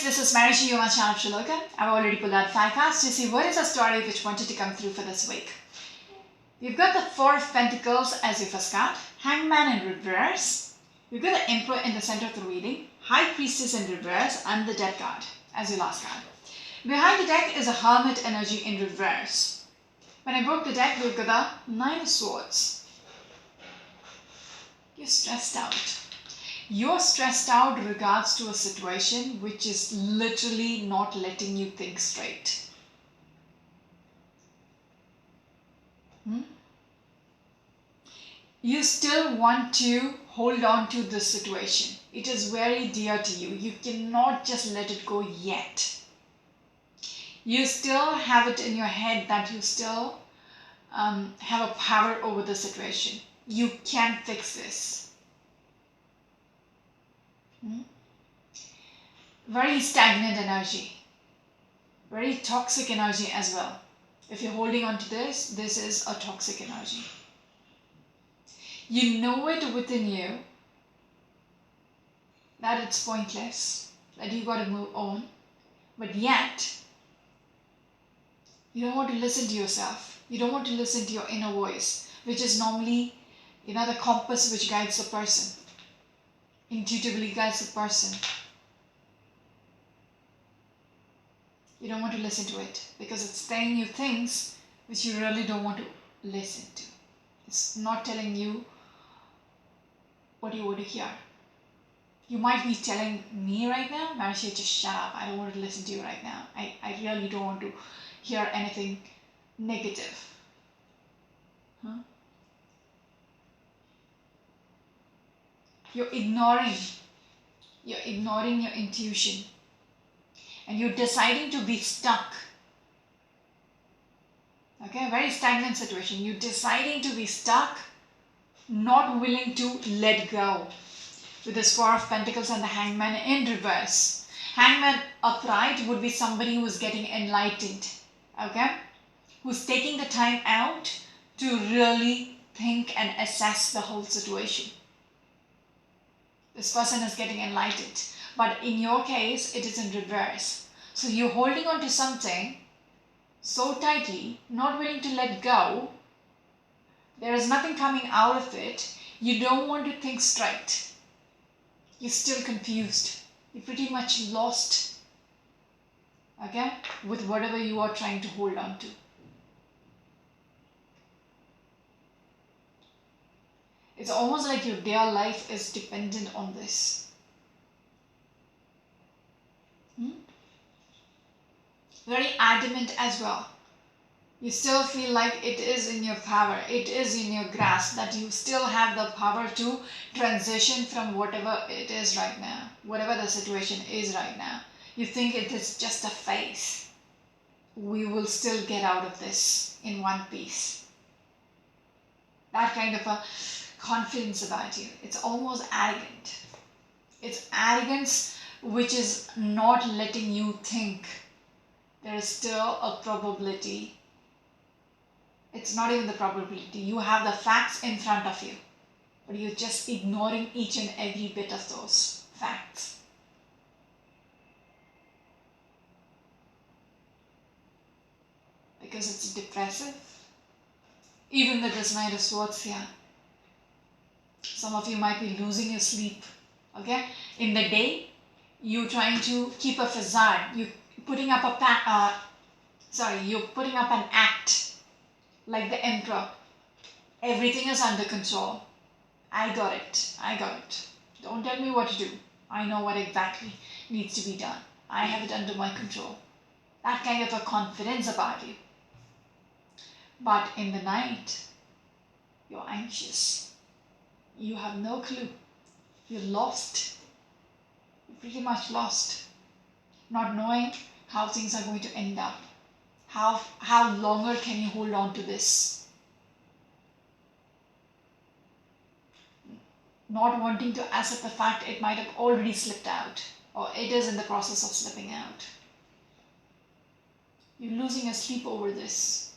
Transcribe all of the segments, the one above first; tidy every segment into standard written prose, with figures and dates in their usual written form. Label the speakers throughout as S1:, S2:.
S1: this is Marishi, your channel Shaloka. I've already pulled out 5 cards to see what is the story which wanted to come through for this week. You've got the Four of Pentacles as your first card, Hangman in reverse. You've got the Emperor in the center of the reading, High Priestess in reverse, and the Death card as your last card. Behind the deck is a Hermit energy in reverse. When I broke the deck, we've got the Nine of Swords. You're stressed out. You're stressed out in regards to a situation which is literally not letting you think straight. You still want to hold on to this situation. It is very dear to you. You cannot just let it go yet. You still have it in your head that you still have a power over the situation. You can fix this. Very stagnant energy, very toxic energy as well. If you're holding on to this, this is a toxic energy. You know it within you that it's pointless, that you got to move on, but yet you don't want to listen to yourself. You don't want to listen to your inner voice, which is normally, the compass which guides the person. Intuitively guides the person. You don't want to listen to it because it's telling you things which you really don't want to listen to. It's not telling you what you want to hear. You might be telling me right now, Marishi, just shut up. I don't want to listen to you right now. I really don't want to hear anything negative. You're ignoring your intuition, and you're deciding to be stuck. Okay, very stagnant situation. You're deciding to be stuck, not willing to let go. With this Four of Pentacles and the Hangman in reverse. Hangman upright would be somebody who's getting enlightened. Okay, who's taking the time out to really think and assess the whole situation. This person is getting enlightened. But in your case, it is in reverse. So you're holding on to something so tightly, not willing to let go. There is nothing coming out of it. You don't want to think straight. You're still confused. You're pretty much lost, okay, with whatever you are trying to hold on to. It's almost like your dear life is dependent on this. Very adamant as well. You still feel like it is in your power, it is in your grasp, that you still have the power to transition from whatever it is right now, whatever the situation is right now. You think it is just a phase. We will still get out of this in one piece. That kind of a confidence about you. It's almost arrogant. It's arrogance which is not letting you think. There is still a probability. It's not even the probability. You have the facts in front of you, but you're just ignoring each and every bit of those facts. Because it's depressive. Even with this Knight of Swords here. Some of you might be losing your sleep. Okay? In the day, you're trying to keep a facade. You're putting up you're putting up an act. Like the Emperor. Everything is under control. I got it. Don't tell me what to do. I know what exactly needs to be done. I have it under my control. That kind of a confidence about you. But in the night, you're anxious. You have no clue. You're lost. You're pretty much lost. Not knowing how things are going to end up. How longer can you hold on to this? Not wanting to accept the fact it might have already slipped out, or it is in the process of slipping out. You're losing your sleep over this.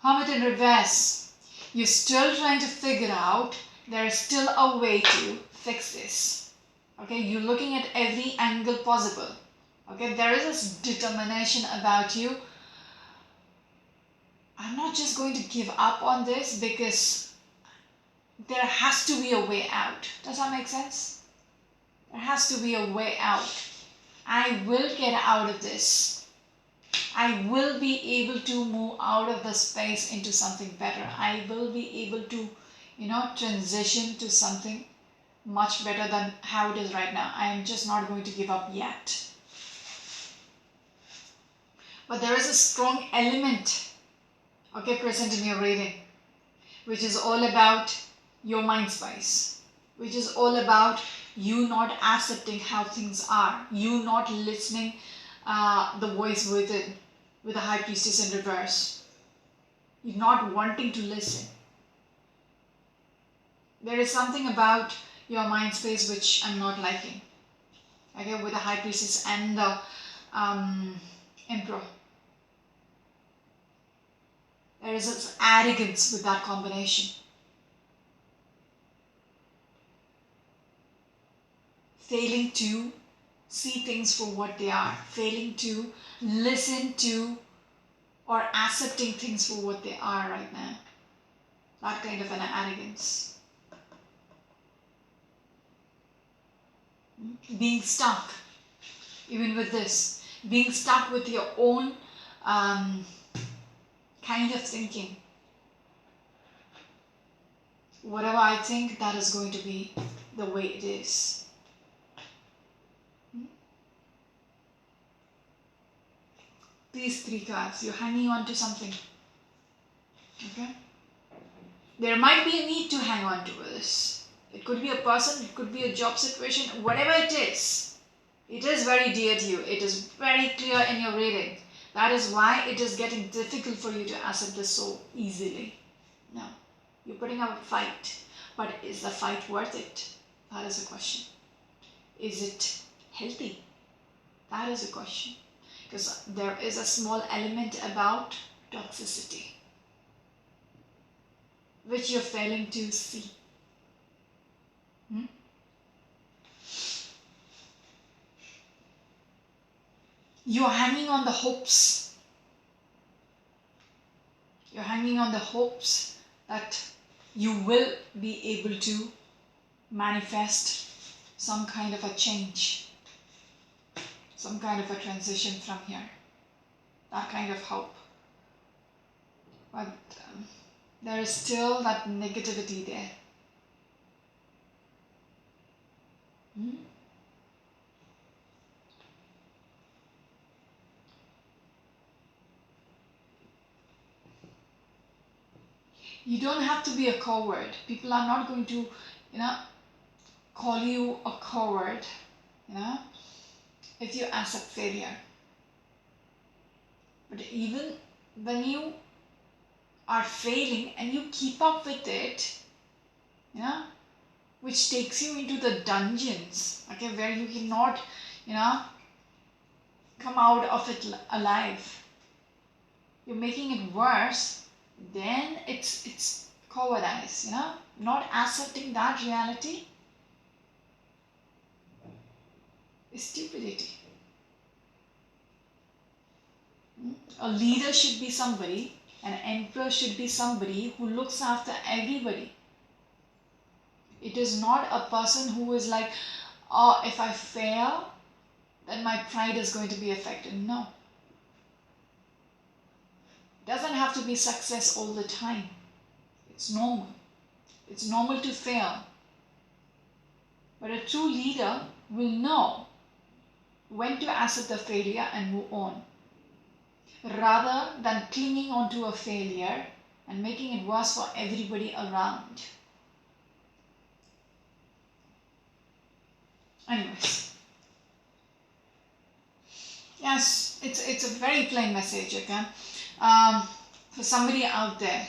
S1: Hermit in reverse. You're still trying to figure out there is still a way to fix this. Okay, you're looking at every angle possible. Okay, there is this determination about you. I'm not just going to give up on this because there has to be a way out. Does that make sense? There has to be a way out. I will get out of this. I will be able to move out of the space into something better. I will be able to, transition to something much better than how it is right now. I am just not going to give up yet. But there is a strong element, present in your reading, which is all about your mind space, which is all about you not accepting how things are, you not listening the voice within, with the High Priestess in reverse. You're not wanting to listen. There is something about your mind space which I'm not liking. Okay, with the High Priestess and the Emperor. There is this arrogance with that combination. Failing to see things for what they are. Failing to listen to or accepting things for what they are right now. That kind of an arrogance. Being stuck. Even with this. Being stuck with your own kind of thinking. Whatever I think, that is going to be the way it is. These three cards, you're hanging on to something. Okay? There might be a need to hang on to this. It could be a person, it could be a job situation, whatever it is very dear to you. It is very clear in your reading. That is why it is getting difficult for you to accept this so easily. No, you're putting up a fight. But is the fight worth it? That is a question. Is it healthy? That is a question. Because there is a small element about toxicity, which you're failing to see. You're hanging on the hopes. You're hanging on the hopes that you will be able to manifest some kind of a change, some kind of a transition from here. That kind of hope. But there is still that negativity there. You don't have to be a coward. People are not going to, call you a coward, if you accept failure. But even when you are failing and you keep up with it, which takes you into the dungeons, where you cannot, come out of it alive. You're making it worse. Then it's cowardice, not accepting that reality is stupidity. A leader should be somebody, an emperor should be somebody who looks after everybody. It is not a person who is like, oh, if I fail, then my pride is going to be affected. No. It doesn't have to be success all the time. It's normal. It's normal to fail. But a true leader will know when to accept the failure and move on, rather than clinging onto a failure and making it worse for everybody around. Anyways, yes, it's a very plain message, okay? For somebody out there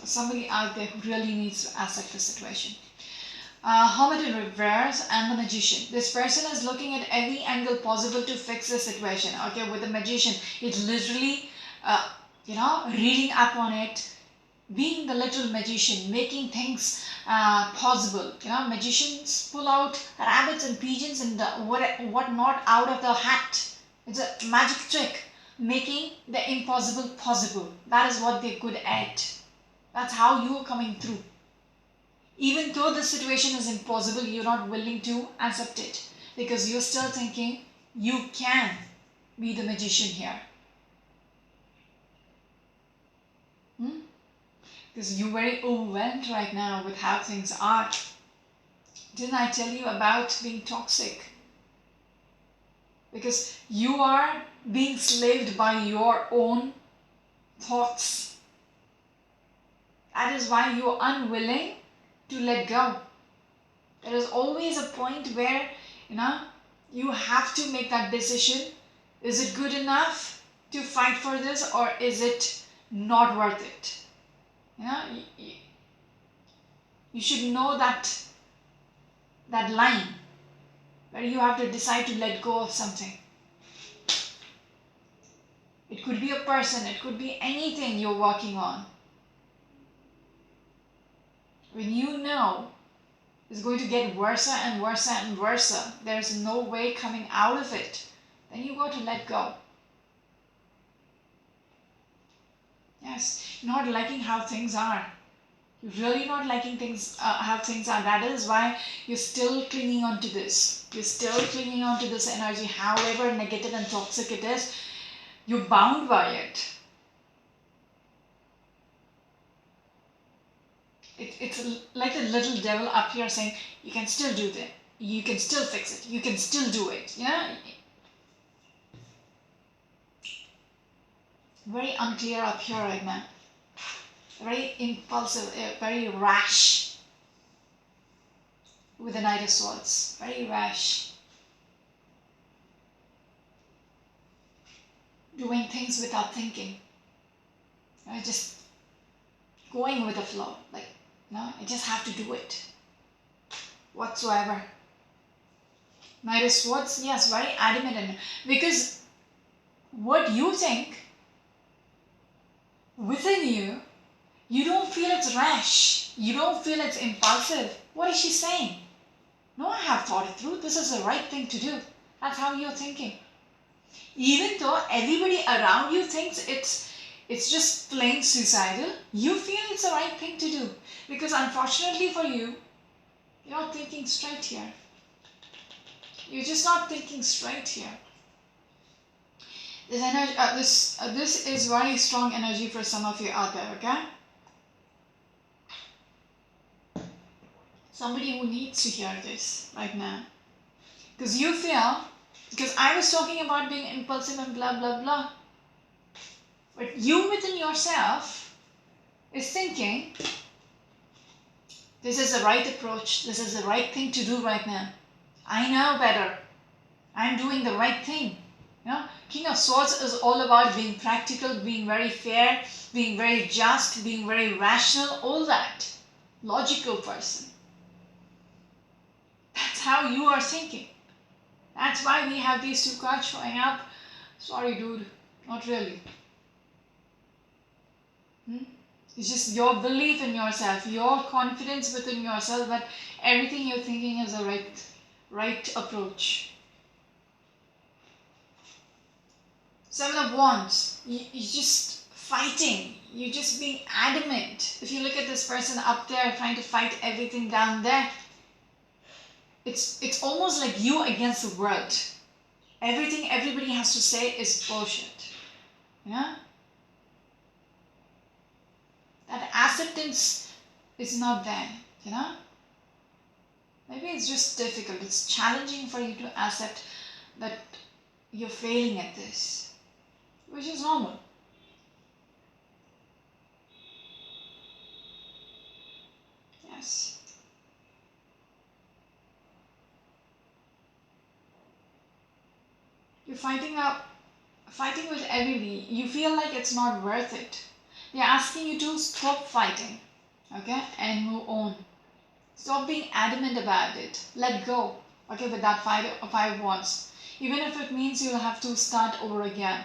S1: who really needs to accept the situation. Hermit in reverse and the Magician. This person is looking at every angle possible to fix the situation. Okay, with the Magician, it's literally, reading up on it, being the little magician, making things possible. Magicians pull out rabbits and pigeons and what not out of the hat. It's a magic trick, making the impossible possible. That is what they're good at. That's how you're coming through. Even though the situation is impossible, you're not willing to accept it because you're still thinking you can be the magician here. Because you're very overwhelmed right now with how things are. Didn't I tell you about being toxic? Because you are being slaved by your own thoughts. That is why you're unwilling to let go. There is always a point where, you have to make that decision. Is it good enough to fight for this, or is it not worth it? You should know that line where you have to decide to let go of something. It could be a person, it could be anything you're working on. When you know it's going to get worse and worse and worse, there's no way coming out of it, then you got to let go. Yes, you're not liking how things are. You're really not liking things, how things are. That is why you're still clinging on to this. You're still clinging on to this energy, however negative and toxic it is. You're bound by it. It's like the little devil up here saying, you can still do that. You can still fix it. You can still do it. Very unclear up here right now. Very impulsive, very rash with the Knight of Swords. Very rash. Doing things without thinking. Just going with the flow. I just have to do it. Whatsoever. Knight of Swords, yes, very adamant. Because what you think within you, you don't feel it's rash. You don't feel it's impulsive. What is she saying? No, I have thought it through. This is the right thing to do. That's how you're thinking. Even though everybody around you thinks it's just plain suicidal, you feel it's the right thing to do. Because unfortunately for you, you're not thinking straight here. You're just not thinking straight here. This energy, this is very strong energy for some of you out there, okay? Somebody who needs to hear this right now. Because you feel, because I was talking about being impulsive and blah, blah, blah. But you within yourself is thinking, this is the right approach. This is the right thing to do right now. I know better. I'm doing the right thing. King of Swords is all about being practical, being very fair, being very just, being very rational, all that. Logical person. That's how you are thinking. That's why we have these two cards showing up. Sorry, dude. Not really. It's just your belief in yourself, your confidence within yourself that everything you're thinking is the right approach. Seven of Wands. You're just fighting. You're just being adamant. If you look at this person up there trying to fight everything down there, it's almost like you against the world. Everything everybody has to say is bullshit. That acceptance is not there, Maybe it's just difficult. It's challenging for you to accept that you're failing at this, which is normal. Yes. You're fighting with everybody. You feel like it's not worth it. They're asking you to stop fighting, okay, and move on. Stop being adamant about it. Let go, okay, with that five wands. Even if it means you'll have to start over again.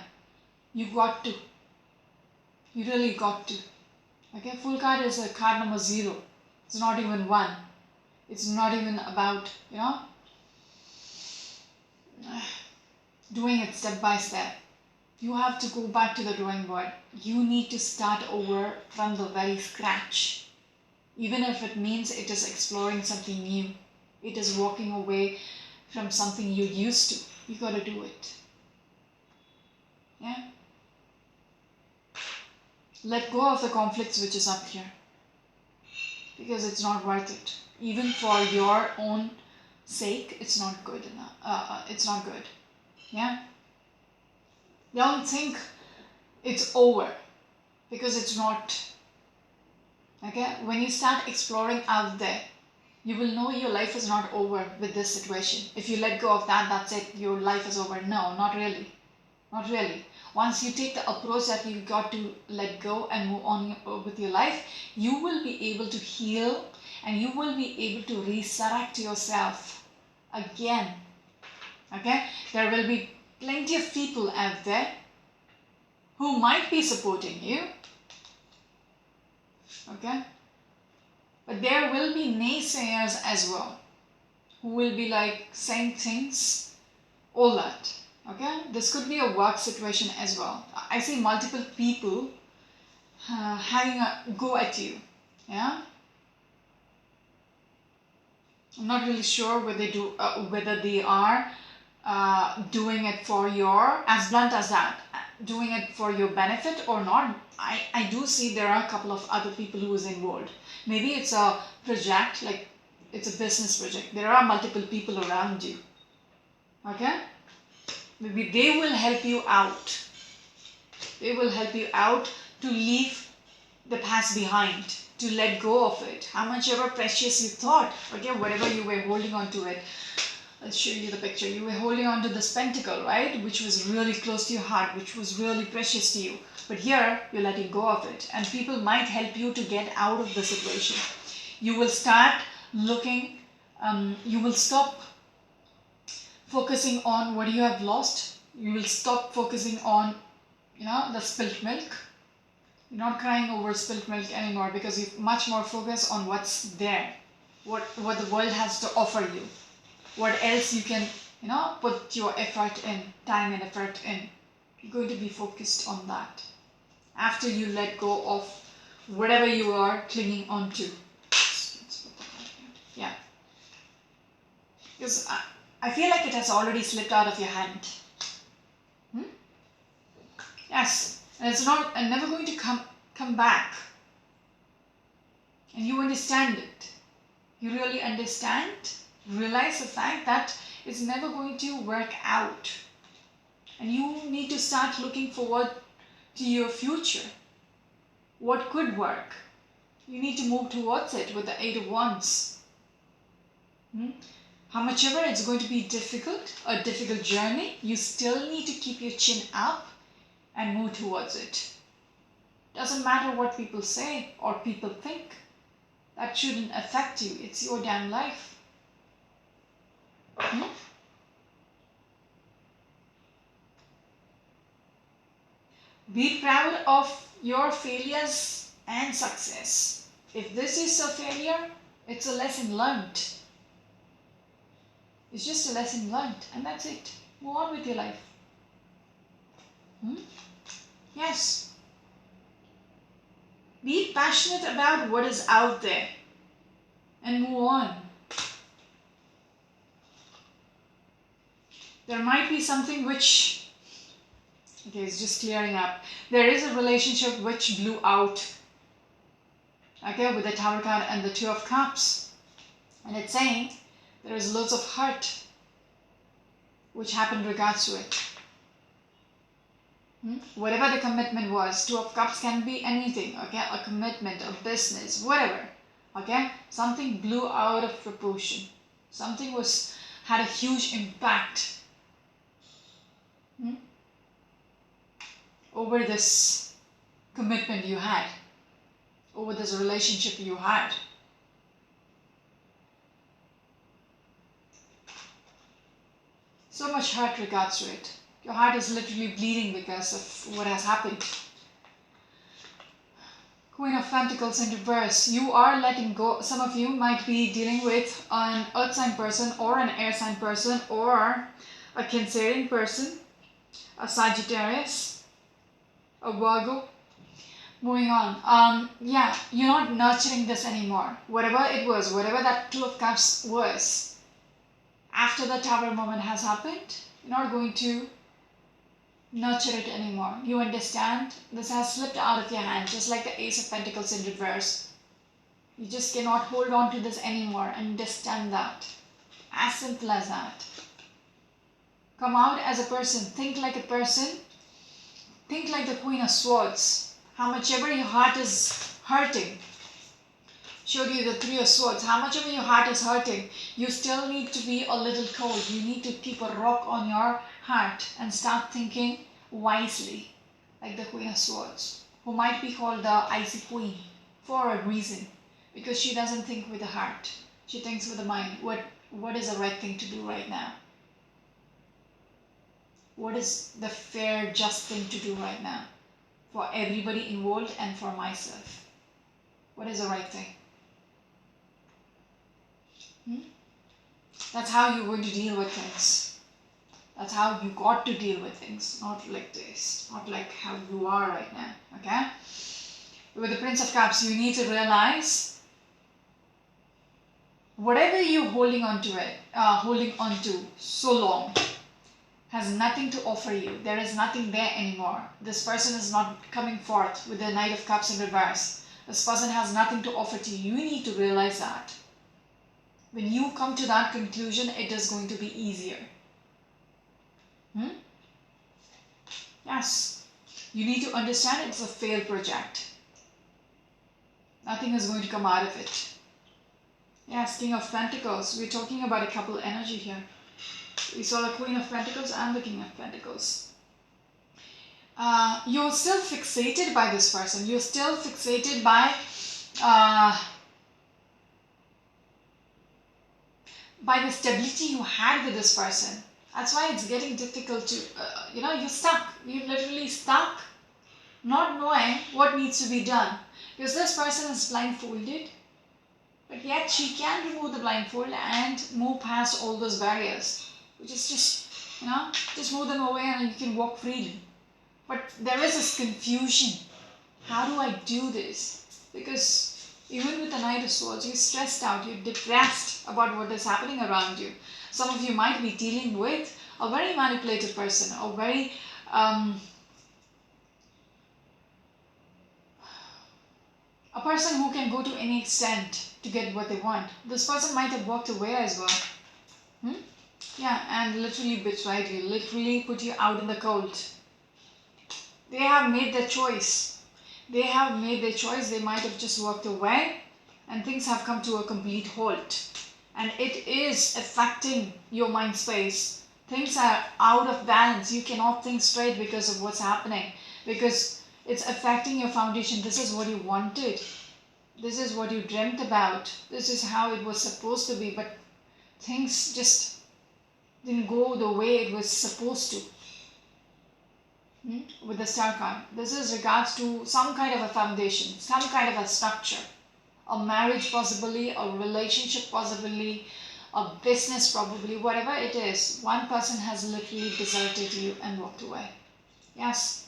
S1: You got to. You really got to, Okay, full card is a card number 0. It's not even 1. It's not even about, doing it step by step. You have to go back to the drawing board. You need to start over from the very scratch. Even if it means it is exploring something new. It is walking away from something you're used to. You gotta do it. Yeah? Let go of the conflicts which is up here. Because it's not worth it. Even for your own sake, it's not good enough. It's not good. Yeah? Don't think it's over. Because it's not. Okay? When you start exploring out there, you will know your life is not over with this situation. If you let go of that, that's it. Your life is over. No, not really. Not really. Once you take the approach that you got to let go and move on with your life, you will be able to heal and you will be able to resurrect yourself again. Okay? There will be plenty of people out there who might be supporting you. Okay? But there will be naysayers as well, who will be like saying things, all that. Okay? This could be a work situation as well. I see multiple people having a go at you. Yeah? I'm not really sure whether they are doing it for your, as blunt as that, doing it for your benefit or not. I do see there are a couple of other people who is involved. Maybe it's a project, like it's a business project. There are multiple people around you. Okay? Maybe they will help you out. They will help you out to leave the past behind, to let go of it. How much ever precious you thought, okay, whatever you were holding on to it. Let's show you the picture. You were holding on to this pentacle, right? Which was really close to your heart, which was really precious to you. But here, you're letting go of it. And people might help you to get out of the situation. You will start looking, you will stop focusing on what you have lost. You will stop focusing on, the spilt milk. You're not crying over spilt milk anymore because you much more focus on what's there, what the world has to offer you, what else you can, put your effort in, time and effort in. You're going to be focused on that after you let go of whatever you are clinging on to. Let's put that right here. Yeah. Because I feel like it has already slipped out of your hand. Yes. And it's never going to come back. And you understand it. You really understand, realize the fact that it's never going to work out. And you need to start looking forward to your future. What could work? You need to move towards it with the 8 of Wands. How much ever it's going to be a difficult journey, you still need to keep your chin up and move towards it. Doesn't matter what people say or people think. That shouldn't affect you. It's your damn life. Be proud of your failures and success. If this is a failure, it's a lesson learned. It's just a lesson learned, and that's it. Move on with your life. Yes. Be passionate about what is out there and move on. There might be something which, okay, it's just clearing up. There is a relationship which blew out, okay, with the Tower card and the 2 of Cups. And it's saying there is loads of hurt which happened in regards to it. Whatever the commitment was, 2 of Cups can be anything, okay? A commitment, a business, whatever, okay? Something blew out of proportion. Something had a huge impact over this commitment you had, over this relationship you had. So much hurt regards to it. Your heart is literally bleeding because of what has happened. Queen of Pentacles in reverse. You are letting go. Some of you might be dealing with an earth sign person or an air sign person or a Cancerian person, a Sagittarius, a Virgo. Moving on. Yeah, you're not nurturing this anymore. Whatever it was, whatever that Two of Cups was, after the Tower moment has happened, you're not going to nurture it anymore. You understand? This has slipped out of your hand, just like the Ace of Pentacles in reverse. You just cannot hold on to this anymore. Understand that. As simple as that. Come out as a person. Think like a person. Think like the Queen of Swords. How much ever your heart is hurting. Showed you the Three of Swords. How much ever your heart is hurting, you still need to be a little cold. You need to keep a rock on your heart and start thinking wisely, like the Queen of Swords, who might be called the Icy Queen for a reason, because she doesn't think with the heart. She thinks with the mind. What is the right thing to do right now? What is the fair, just thing to do right now for everybody involved and for myself? What is the right thing? That's how you're going to deal with things. That's how you got to deal with things. Not like this. Not like how you are right now. Okay? With the Prince of Cups, you need to realize whatever you're holding on to so long has nothing to offer you. There is nothing there anymore. This person is not coming forth with the Knight of Cups in reverse. This person has nothing to offer to you. You need to realize that. When you come to that conclusion, it is going to be easier. Yes. You need to understand it's a failed project. Nothing is going to come out of it. Yes, King of Pentacles. We're talking about a couple energy here. We saw the Queen of Pentacles and the King of Pentacles. You're still fixated by this person. You're still fixated by the stability you had with this person. That's why it's getting difficult to, you're stuck. You're literally stuck, not knowing what needs to be done. Because this person is blindfolded, but yet she can remove the blindfold and move past all those barriers. Which is just move them away and you can walk freely. But there is this confusion. How do I do this? Because even with the Knight of Swords, you're stressed out, you're depressed about what is happening around you. Some of you might be dealing with a very manipulative person, a very a person who can go to any extent to get what they want. This person might have walked away as well. Yeah, and literally betrayed you, literally put you out in the cold. They have made their choice. They have made their choice. They might have just walked away and things have come to a complete halt. And it is affecting your mind space. Things are out of balance. You cannot think straight because of what's happening. Because it's affecting your foundation. This is what you wanted. This is what you dreamt about. This is how it was supposed to be. But things just didn't go the way it was supposed to. With the Star card. This is regards to some kind of a foundation, some kind of a structure. A marriage possibly, a relationship possibly, a business probably, whatever it is. One person has literally deserted you and walked away. Yes.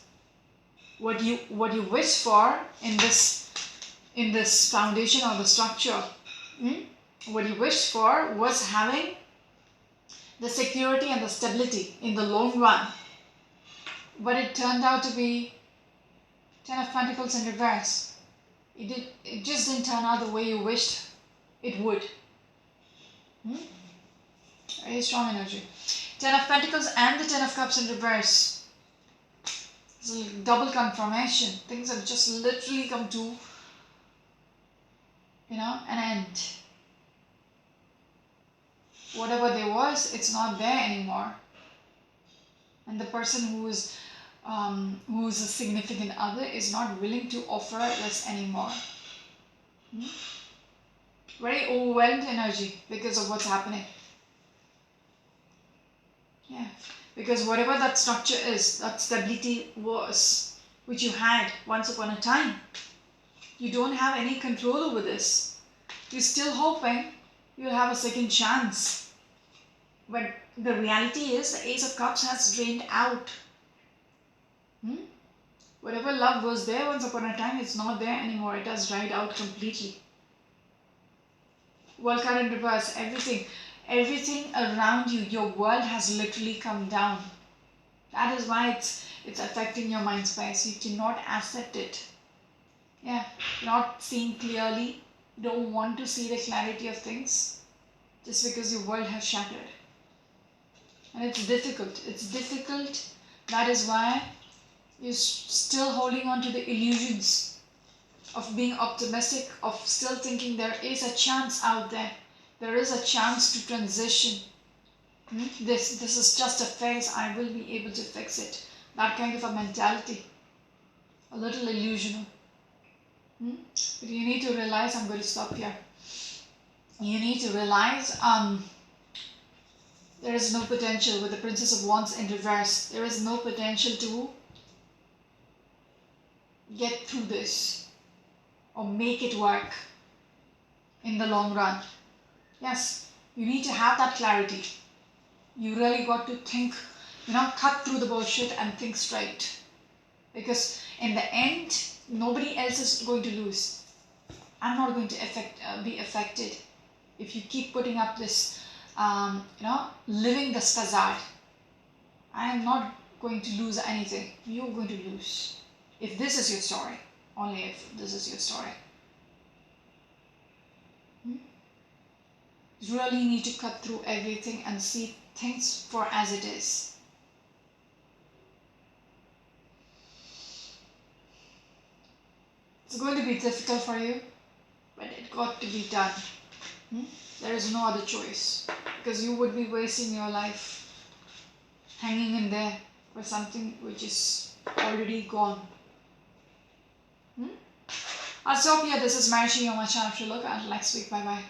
S1: What you wish for in this foundation or the structure, what you wished for was having the security and the stability in the long run. But it turned out to be Ten of Pentacles in reverse. It just didn't turn out the way you wished it would. Very strong energy. Ten of Pentacles and the Ten of Cups in reverse. It's a double confirmation. Things have just literally come to, an end. Whatever there was, it's not there anymore. And the person who is a significant other is not willing to offer this anymore. Very overwhelmed energy because of what's happening. Yeah, because whatever that structure is, that stability was, which you had once upon a time, You don't have any control over this. You're still hoping you'll have a second chance. But the reality is the Ace of Cups has drained out. Whatever love was there once upon a time, it's not there anymore. It has dried out completely. World card in reverse, everything around you, your world has literally come down. That is why it's affecting your mind space. You cannot accept it. Yeah, not seeing clearly, don't want to see the clarity of things just because your world has shattered. And it's difficult. It's difficult. That is why you're still holding on to the illusions of being optimistic, of still thinking there is a chance out there. There is a chance to transition. This is just a phase. I will be able to fix it. That kind of a mentality. A little illusional. But you need to realize, I'm going to stop here. You need to realize there is no potential with the Princess of Wands in reverse. There is no potential to get through this or make it work in the long run. Yes, you need to have that clarity. You really got to think, cut through the bullshit and think straight. Because in the end, nobody else is going to lose. I'm not going to be affected if you keep putting up this, living this facade. I am not going to lose anything. You're going to lose. If this is your story. Only if this is your story. You really need to cut through everything and see things for as it is. It's going to be difficult for you, but it got to be done. There is no other choice, because you would be wasting your life hanging in there for something which is already gone. I'll stop here. This is Marishi on my channel. If you look, until next week. Bye bye.